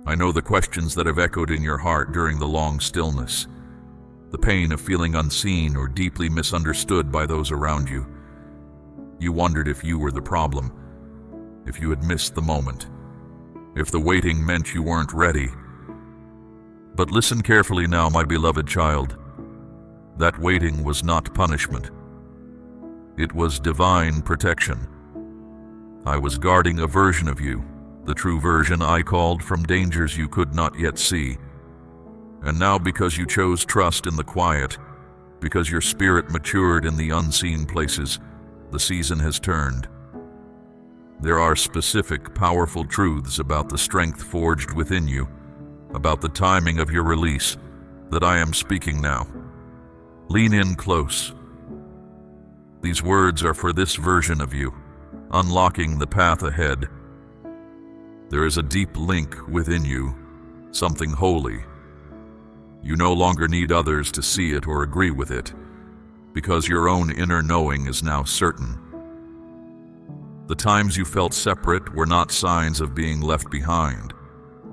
I know the questions that have echoed in your heart during the long stillness, the pain of feeling unseen or deeply misunderstood by those around you. You wondered if you were the problem, if you had missed the moment, if the waiting meant you weren't ready. But listen carefully now, my beloved child. That waiting was not punishment. It was divine protection. I was guarding a version of you, the true version I called from dangers you could not yet see. And now, because you chose trust in the quiet, because your spirit matured in the unseen places, the season has turned. There are specific, powerful truths about the strength forged within you, about the timing of your release, that I am speaking now. Lean in close. These words are for this version of you, unlocking the path ahead. There is a deep link within you, something holy. You no longer need others to see it or agree with it, because your own inner knowing is now certain. The times you felt separate were not signs of being left behind.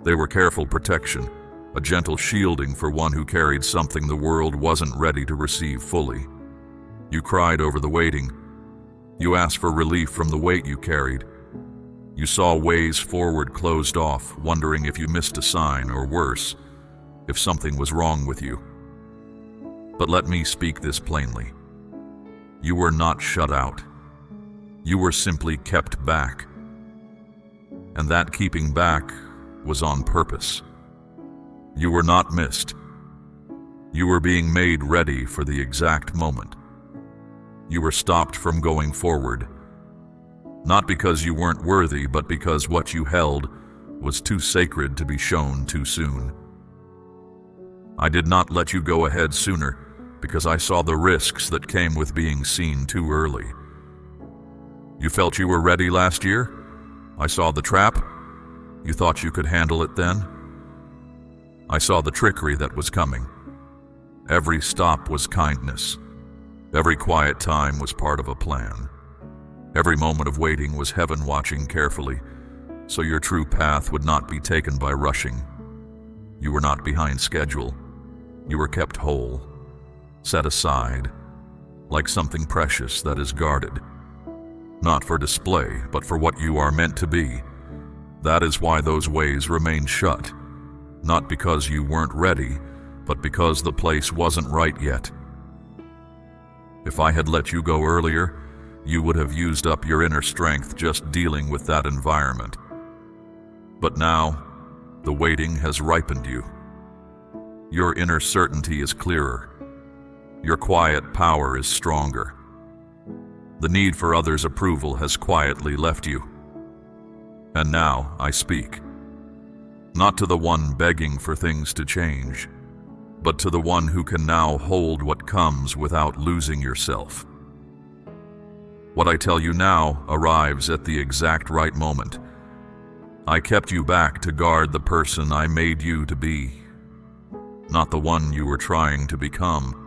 They were careful protection, a gentle shielding for one who carried something the world wasn't ready to receive fully. You cried over the waiting. You asked for relief from the weight you carried. You saw ways forward closed off, wondering if you missed a sign, or worse, if something was wrong with you. But let me speak this plainly. You were not shut out. You were simply kept back. And that keeping back was on purpose. You were not missed. You were being made ready for the exact moment. You were stopped from going forward, not because you weren't worthy, but because what you held was too sacred to be shown too soon. I did not let you go ahead sooner because I saw the risks that came with being seen too early. You felt you were ready last year? I saw the trap. You thought you could handle it then? I saw the trickery that was coming. Every stop was kindness. Every quiet time was part of a plan. Every moment of waiting was heaven watching carefully, so your true path would not be taken by rushing. You were not behind schedule. You were kept whole, set aside, like something precious that is guarded. Not for display, but for what you are meant to be. That is why those ways remained shut. Not because you weren't ready, but because the place wasn't right yet. If I had let you go earlier, you would have used up your inner strength just dealing with that environment. But now, the waiting has ripened you. Your inner certainty is clearer. Your quiet power is stronger. The need for others' approval has quietly left you. And now I speak, not to the one begging for things to change, but to the one who can now hold what comes without losing yourself. What I tell you now arrives at the exact right moment. I kept you back to guard the person I made you to be, not the one you were trying to become.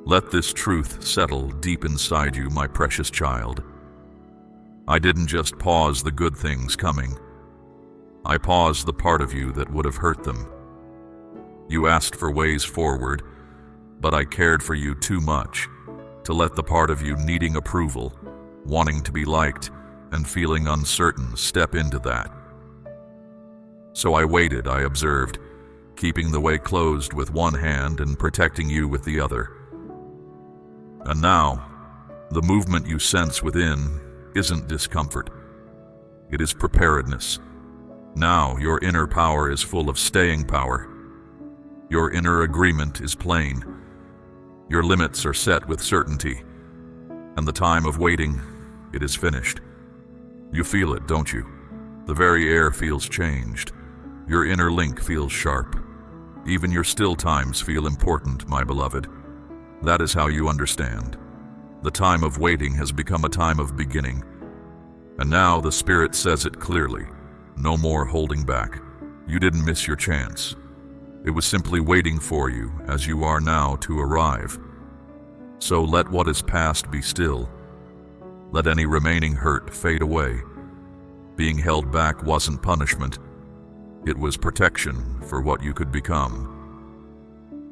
Let this truth settle deep inside you, my precious child. I didn't just pause the good things coming. I paused the part of you that would have hurt them. You asked for ways forward, but I cared for you too much to let the part of you needing approval, wanting to be liked, and feeling uncertain step into that. So I waited, I observed, keeping the way closed with one hand and protecting you with the other. And now, the movement you sense within isn't discomfort. It is preparedness. Now your inner power is full of staying power. Your inner agreement is plain. Your limits are set with certainty. And the time of waiting, it is finished. You feel it, don't you? The very air feels changed. Your inner link feels sharp. Even your still times feel important, my beloved. That is how you understand. The time of waiting has become a time of beginning. And now the Spirit says it clearly. No more holding back. You didn't miss your chance. It was simply waiting for you, as you are now, to arrive. So let what is past be still. Let any remaining hurt fade away. Being held back wasn't punishment. It was protection for what you could become.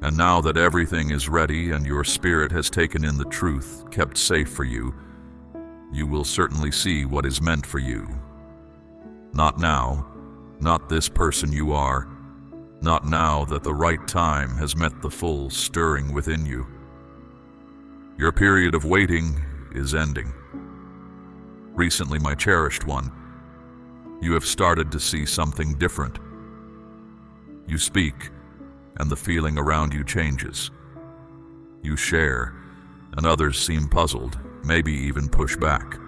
And now that everything is ready and your spirit has taken in the truth kept safe for you, you will certainly see what is meant for you. Not now, not this person you are, not now that the right time has met the full stirring within you. Your period of waiting is ending. Recently, my cherished one, you have started to see something different. You speak, and the feeling around you changes. You share, and others seem puzzled, maybe even push back.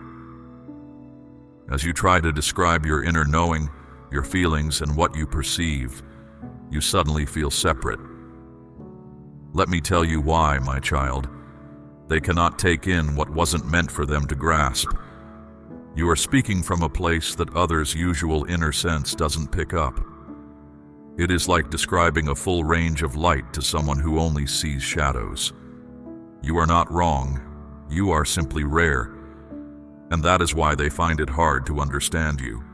As you try to describe your inner knowing, your feelings, and what you perceive, you suddenly feel separate. Let me tell you why, my child. They cannot take in what wasn't meant for them to grasp. You are speaking from a place that others' usual inner sense doesn't pick up. It is like describing a full range of light to someone who only sees shadows. You are not wrong. You are simply rare. And that is why they find it hard to understand you.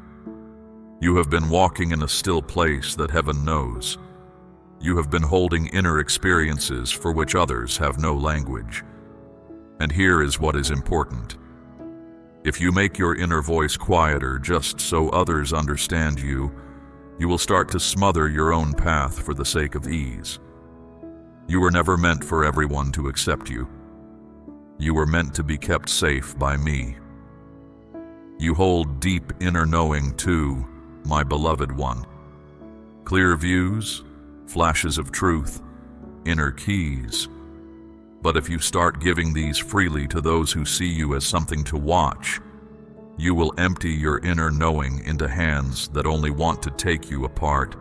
You have been walking in a still place that heaven knows. You have been holding inner experiences for which others have no language. And here is what is important. If you make your inner voice quieter just so others understand you, you will start to smother your own path for the sake of ease. You were never meant for everyone to accept you. You were meant to be kept safe by me. You hold deep inner knowing too, my beloved one. Clear views, flashes of truth, inner keys. But if you start giving these freely to those who see you as something to watch, you will empty your inner knowing into hands that only want to take you apart.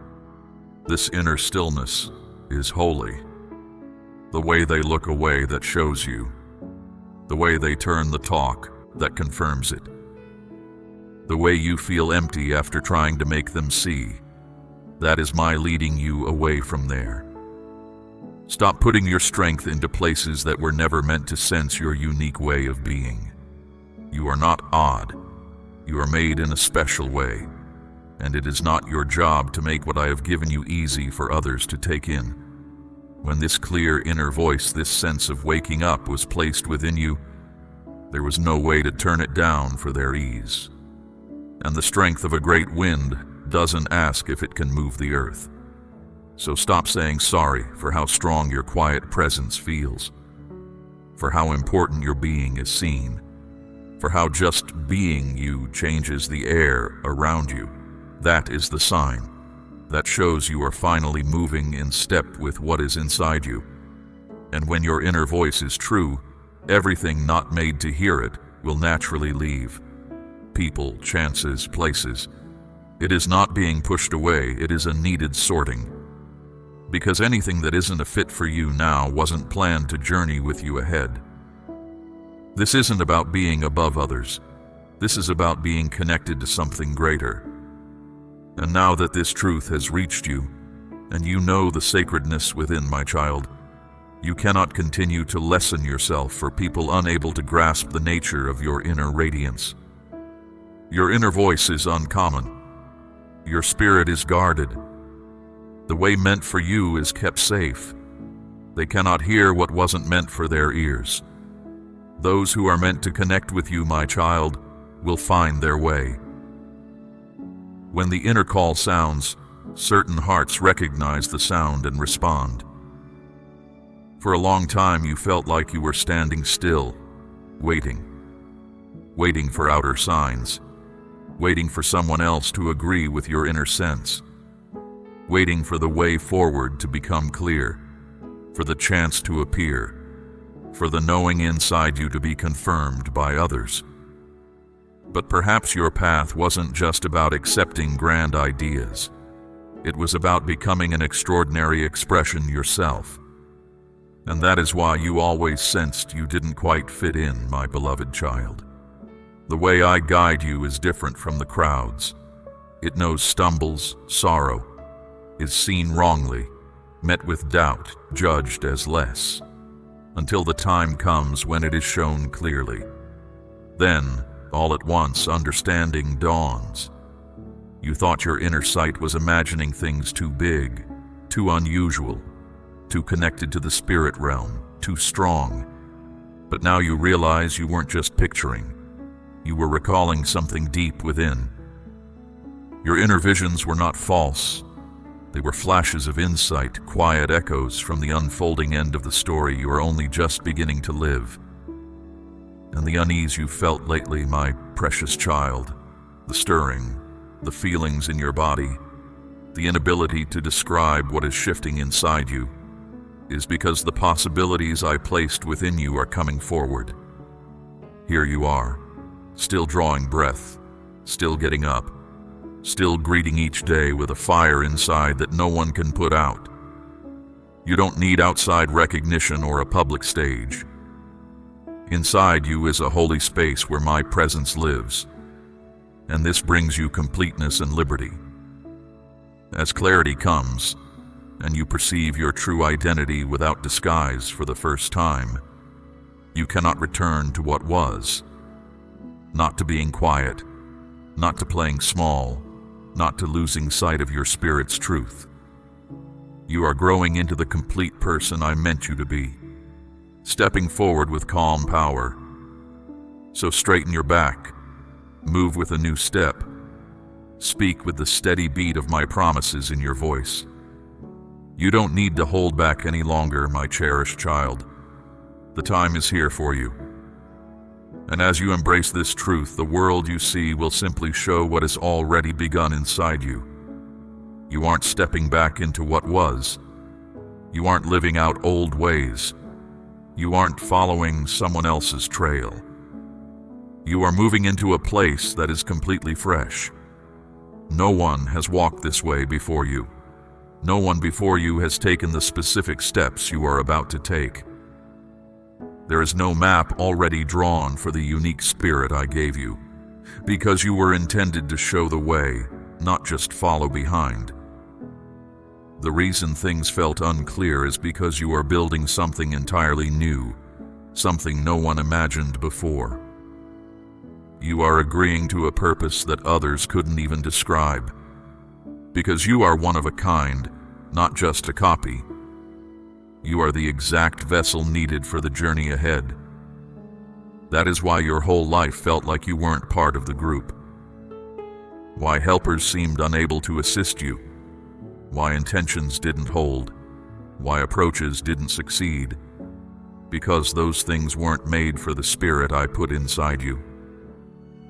This inner stillness is holy. The way they look away that shows you. The way they turn the talk that confirms it. The way you feel empty after trying to make them see. That is my leading you away from there. Stop putting your strength into places that were never meant to sense your unique way of being. You are not odd. You are made in a special way, and it is not your job to make what I have given you easy for others to take in. When this clear inner voice, this sense of waking up was placed within you, there was no way to turn it down for their ease. And the strength of a great wind doesn't ask if it can move the earth. So stop saying sorry for how strong your quiet presence feels, for how important your being is seen, for how just being you changes the air around you. That is the sign that shows you are finally moving in step with what is inside you. And when your inner voice is true, everything not made to hear it will naturally leave. People, chances, places. It is not being pushed away, it is a needed sorting. Because anything that isn't a fit for you now wasn't planned to journey with you ahead. This isn't about being above others. This is about being connected to something greater. And now that this truth has reached you, and you know the sacredness within, my child, you cannot continue to lessen yourself for people unable to grasp the nature of your inner radiance. Your inner voice is uncommon. Your spirit is guarded. The way meant for you is kept safe. They cannot hear what wasn't meant for their ears. Those who are meant to connect with you, my child, will find their way. When the inner call sounds, certain hearts recognize the sound and respond. For a long time you felt like you were standing still, waiting for outer signs, waiting for someone else to agree with your inner sense. Waiting for the way forward to become clear, for the chance to appear, for the knowing inside you to be confirmed by others. But perhaps your path wasn't just about accepting grand ideas. It was about becoming an extraordinary expression yourself. And that is why you always sensed you didn't quite fit in, my beloved child. The way I guide you is different from the crowd's. It knows stumbles, sorrow, is seen wrongly, met with doubt, judged as less, until the time comes when it is shown clearly. Then, all at once, understanding dawns. You thought your inner sight was imagining things too big, too unusual, too connected to the spirit realm, too strong. But now you realize you weren't just picturing. You were recalling something deep within. Your inner visions were not false. They were flashes of insight, quiet echoes from the unfolding end of the story you are only just beginning to live. And the unease you felt lately, my precious child, the stirring, the feelings in your body, the inability to describe what is shifting inside you, is because the possibilities I placed within you are coming forward. Here you are, still drawing breath, still getting up, still greeting each day with a fire inside that no one can put out. You don't need outside recognition or a public stage. Inside you is a holy space where my presence lives, and this brings you completeness and liberty. As clarity comes, and you perceive your true identity without disguise for the first time, you cannot return to what was. Not to being quiet, not to playing small, not to losing sight of your spirit's truth. You are growing into the complete person I meant you to be, stepping forward with calm power. So straighten your back, move with a new step, speak with the steady beat of my promises in your voice. You don't need to hold back any longer, my cherished child. The time is here for you. And as you embrace this truth, the world you see will simply show what has already begun inside you. You aren't stepping back into what was. You aren't living out old ways. You aren't following someone else's trail. You are moving into a place that is completely fresh. No one has walked this way before you. No one before you has taken the specific steps you are about to take. There is no map already drawn for the unique spirit I gave you, because you were intended to show the way, not just follow behind. The reason things felt unclear is because you are building something entirely new, something no one imagined before. You are agreeing to a purpose that others couldn't even describe, because you are one of a kind, not just a copy. You are the exact vessel needed for the journey ahead. That is why your whole life felt like you weren't part of the group. Why helpers seemed unable to assist you. Why intentions didn't hold. Why approaches didn't succeed. Because those things weren't made for the spirit I put inside you.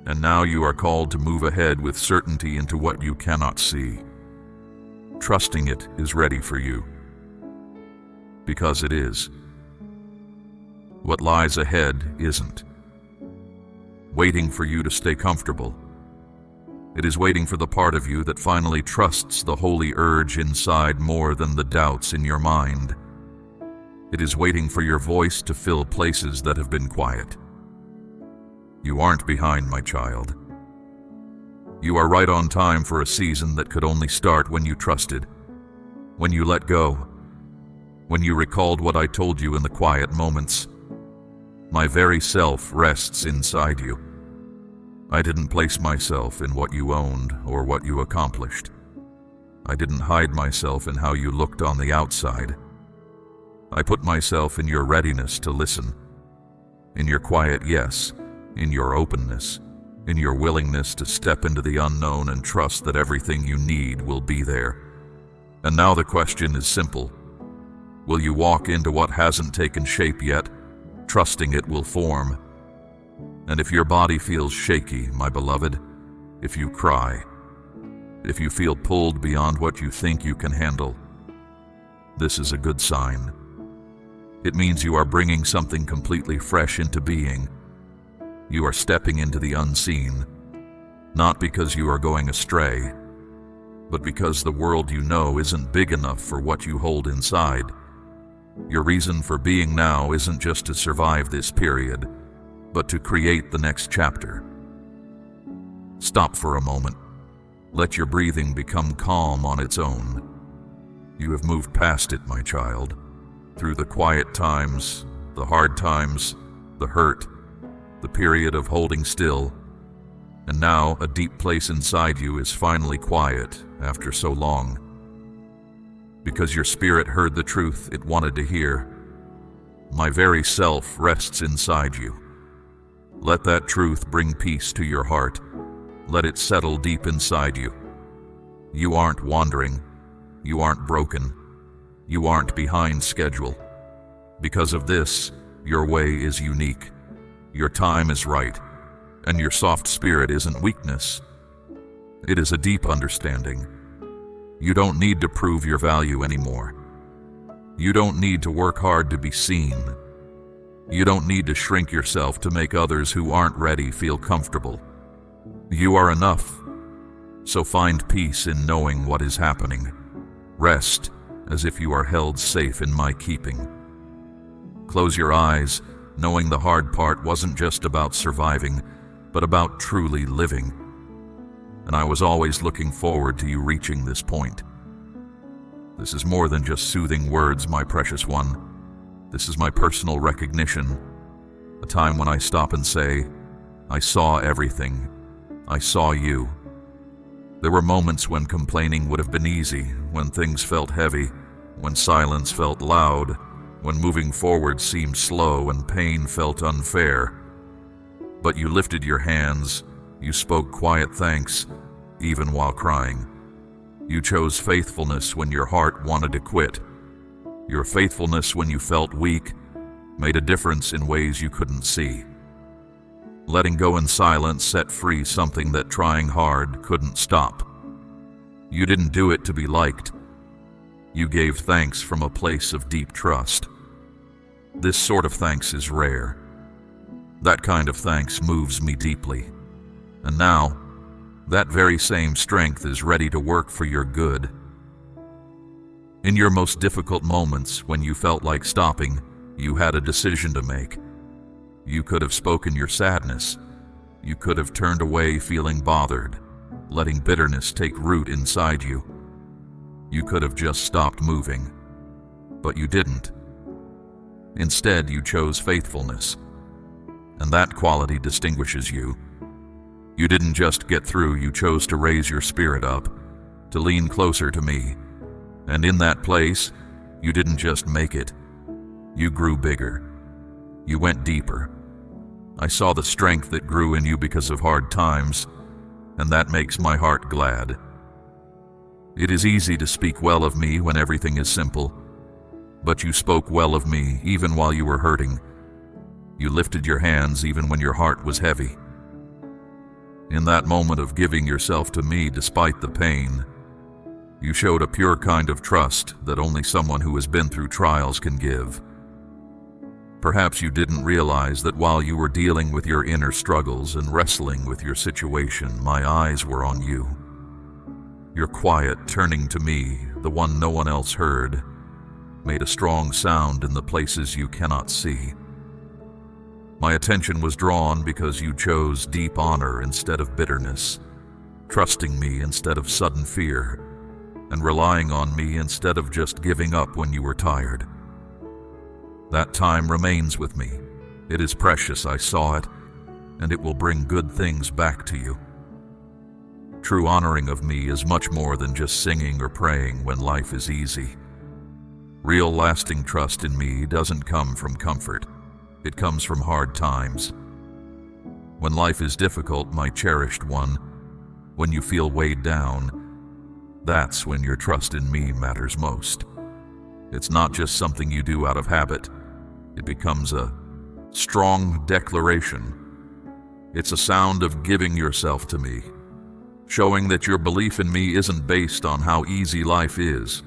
And now you are called to move ahead with certainty into what you cannot see. Trusting it is ready for you. Because it is. What lies ahead isn't. Waiting for you to stay comfortable. It is waiting for the part of you that finally trusts the holy urge inside more than the doubts in your mind. It is waiting for your voice to fill places that have been quiet. You aren't behind, my child. You are right on time for a season that could only start when you trusted, when you let go, when you recalled what I told you in the quiet moments. My very self rests inside you. I didn't place myself in what you owned or what you accomplished. I didn't hide myself in how you looked on the outside. I put myself in your readiness to listen, in your quiet yes, in your openness, in your willingness to step into the unknown and trust that everything you need will be there. And now the question is simple. Will you walk into what hasn't taken shape yet, trusting it will form? And if your body feels shaky, my beloved, if you cry, if you feel pulled beyond what you think you can handle, this is a good sign. It means you are bringing something completely fresh into being. You are stepping into the unseen, not because you are going astray, but because the world you know isn't big enough for what you hold inside. Your reason for being now isn't just to survive this period, but to create the next chapter. Stop for a moment. Let your breathing become calm on its own. You have moved past it, my child, through the quiet times, the hard times, the hurt, the period of holding still. And now a deep place inside you is finally quiet after so long. Because your spirit heard the truth it wanted to hear. My very self rests inside you. Let that truth bring peace to your heart. Let it settle deep inside you. You aren't wandering. You aren't broken. You aren't behind schedule. Because of this, your way is unique. Your time is right. And your soft spirit isn't weakness. It is a deep understanding. You don't need to prove your value anymore. You don't need to work hard to be seen. You don't need to shrink yourself to make others who aren't ready feel comfortable. You are enough. So find peace in knowing what is happening. Rest as if you are held safe in my keeping. Close your eyes, knowing the hard part wasn't just about surviving, but about truly living. And I was always looking forward to you reaching this point. This is more than just soothing words, my precious one. This is my personal recognition, a time when I stop and say, I saw everything. I saw you. There were moments when complaining would have been easy, when things felt heavy, when silence felt loud, when moving forward seemed slow and pain felt unfair. But you lifted your hands, you spoke quiet thanks, even while crying. You chose faithfulness when your heart wanted to quit. Your faithfulness when you felt weak made a difference in ways you couldn't see. Letting go in silence set free something that trying hard couldn't stop. You didn't do it to be liked. You gave thanks from a place of deep trust. This sort of thanks is rare. That kind of thanks moves me deeply. And now, that very same strength is ready to work for your good. In your most difficult moments, when you felt like stopping, you had a decision to make. You could have spoken your sadness. You could have turned away feeling bothered, letting bitterness take root inside you. You could have just stopped moving. But you didn't. Instead, you chose faithfulness. And that quality distinguishes you. You didn't just get through, you chose to raise your spirit up, to lean closer to me. And in that place, you didn't just make it. You grew bigger. You went deeper. I saw the strength that grew in you because of hard times, and that makes my heart glad. It is easy to speak well of me when everything is simple, but you spoke well of me even while you were hurting. You lifted your hands even when your heart was heavy. In that moment of giving yourself to me despite the pain, you showed a pure kind of trust that only someone who has been through trials can give. Perhaps you didn't realize that while you were dealing with your inner struggles and wrestling with your situation, my eyes were on you. Your quiet turning to me, the one no one else heard, made a strong sound in the places you cannot see. My attention was drawn because you chose deep honor instead of bitterness, trusting me instead of sudden fear, and relying on me instead of just giving up when you were tired. That time remains with me. It is precious, I saw it, and it will bring good things back to you. True honoring of me is much more than just singing or praying when life is easy. Real lasting trust in me doesn't come from comfort. It comes from hard times. When life is difficult, my cherished one, when you feel weighed down, that's when your trust in me matters most. It's not just something you do out of habit. It becomes a strong declaration. It's a sound of giving yourself to me, showing that your belief in me isn't based on how easy life is.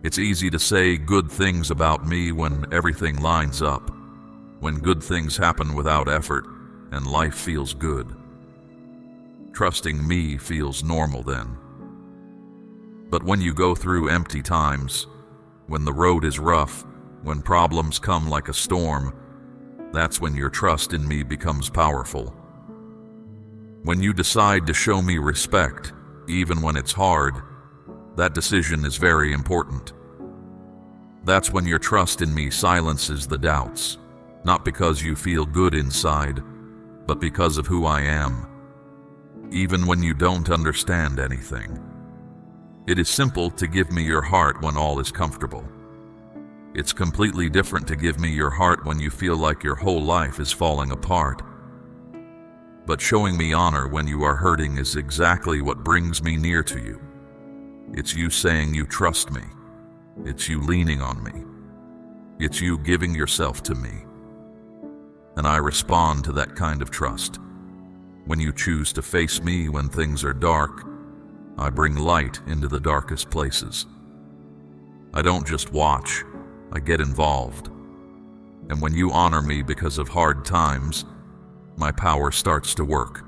It's easy to say good things about me when everything lines up, when good things happen without effort and life feels good. Trusting me feels normal then. But when you go through empty times, when the road is rough, when problems come like a storm, that's when your trust in me becomes powerful. When you decide to show me respect, even when it's hard, that decision is very important. That's when your trust in me silences the doubts, not because you feel good inside, but because of who I am. even when you don't understand anything. It is simple to give me your heart when all is comfortable. It's completely different to give me your heart when you feel like your whole life is falling apart. But showing me honor when you are hurting is exactly what brings me near to you. It's you saying you trust me. It's you leaning on me. It's you giving yourself to me. And I respond to that kind of trust. When you choose to face me when things are dark, I bring light into the darkest places. I don't just watch, I get involved. And when you honor me because of hard times, my power starts to work.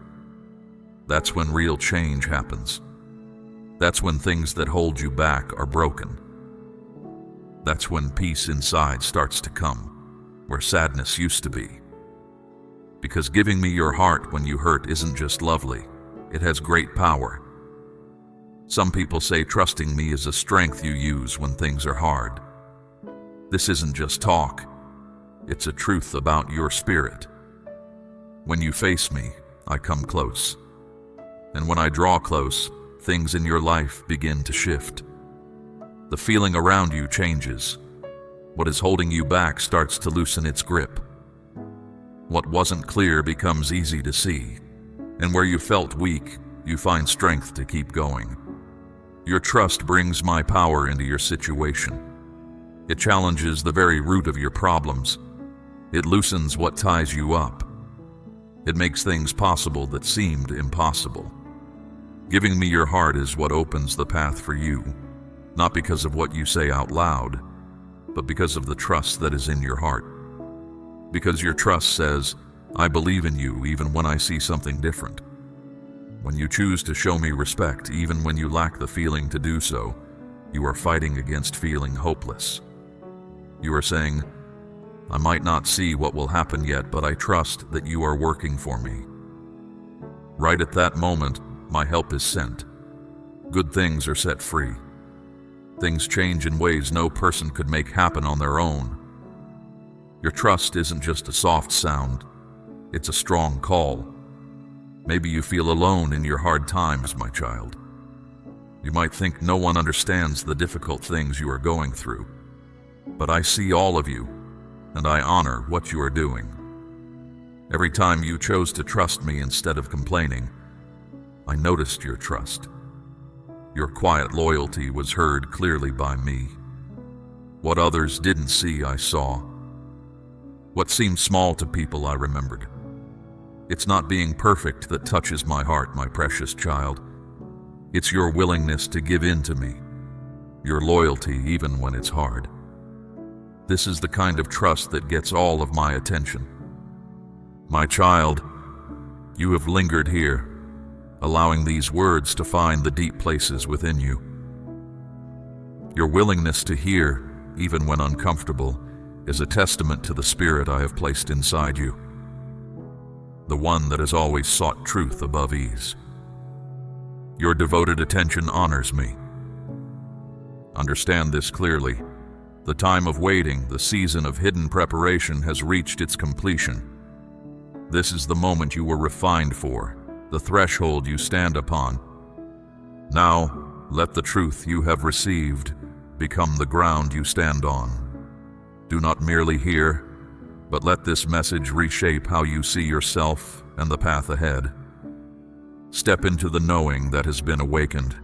That's when real change happens. That's when things that hold you back are broken. That's when peace inside starts to come, where sadness used to be. Because giving me your heart when you hurt isn't just lovely, it has great power. Some people say trusting me is a strength you use when things are hard. This isn't just talk, it's a truth about your spirit. When you face me, I come close. And when I draw close, things in your life begin to shift. The feeling around you changes. What is holding you back starts to loosen its grip. What wasn't clear becomes easy to see. And where you felt weak, you find strength to keep going. Your trust brings my power into your situation. It challenges the very root of your problems. It loosens what ties you up. It makes things possible that seemed impossible. Giving me your heart is what opens the path for you, not because of what you say out loud, but because of the trust that is in your heart. Because your trust says, I believe in you even when I see something different. When you choose to show me respect even when you lack the feeling to do so, you are fighting against feeling hopeless. You are saying, I might not see what will happen yet, but I trust that you are working for me. Right at that moment, my help is sent. Good things are set free. Things change in ways no person could make happen on their own. Your trust isn't just a soft sound, it's a strong call. Maybe you feel alone in your hard times, my child. You might think no one understands the difficult things you are going through. But I see all of you, and I honor what you are doing. Every time you chose to trust me instead of complaining, I noticed your trust. Your quiet loyalty was heard clearly by me. What others didn't see, I saw. What seemed small to people, I remembered. It's not being perfect that touches my heart, my precious child. It's your willingness to give in to me, your loyalty even when it's hard. This is the kind of trust that gets all of my attention. My child, you have lingered here, allowing these words to find the deep places within you. Your willingness to hear, even when uncomfortable, is a testament to the spirit I have placed inside you, the one that has always sought truth above ease. Your devoted attention honors me. Understand this clearly. The time of waiting, the season of hidden preparation has reached its completion. This is the moment you were refined for, the threshold you stand upon. Now, let the truth you have received become the ground you stand on. Do not merely hear, but let this message reshape how you see yourself and the path ahead. Step into the knowing that has been awakened,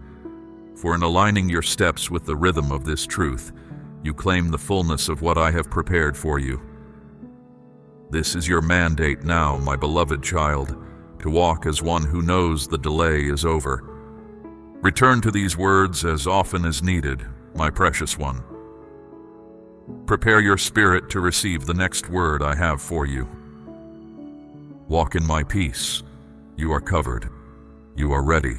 for in aligning your steps with the rhythm of this truth, you claim the fullness of what I have prepared for you. This is your mandate now, my beloved child, to walk as one who knows the delay is over. Return to these words as often as needed, my precious one. Prepare your spirit to receive the next word I have for you. Walk in my peace. You are covered. You are ready.